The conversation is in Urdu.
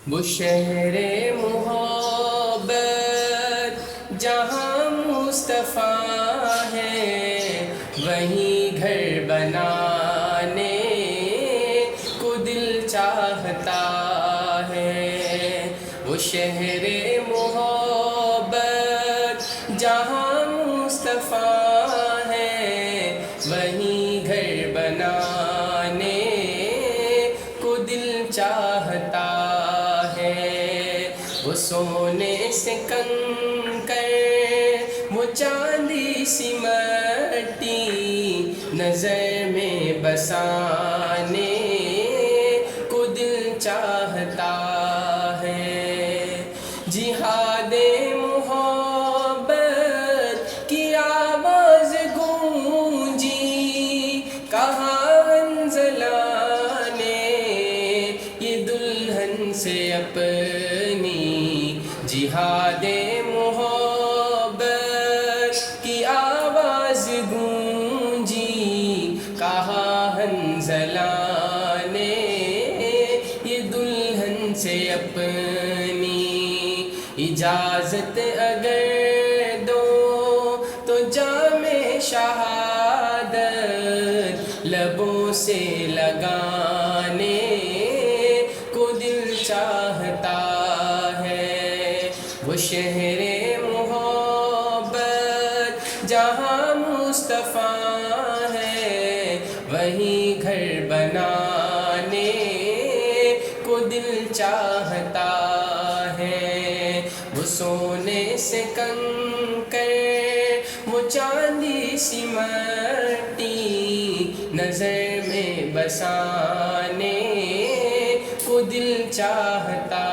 وہ شہر محبت جہاں مصطفیٰ ہے، وہیں گھر بنانے کو دل چاہتا ہے۔ وہ شہر محبت جہاں مصطفیٰ ہے، وہیں گھر بنانے کو دل چاہتا ہے۔ وہ سونے سے کنکر، وہ چاندی سی مٹی، نظر میں بسانے کو دل چاہتا ہے۔ جہاد محبت کی آواز گونجی، کہا حنظلہ نے یہ دلہن سے اپنی۔ جہاد محبت کی آواز گونجی، کہا حنظلہ نے یہ دلہن سے اپنی۔ اجازت اگر دو تو جام شہادت لبوں سے لگانے کو دل چاہتا ہے۔ وہ شہر محبت جہاں مصطفیٰ ہے، وہیں گھر بنانے کو دل چاہتا ہے۔ وہ سونے سے کنکر، وہ چاندی سی مٹی، نظر میں بسانے کو دل چاہتا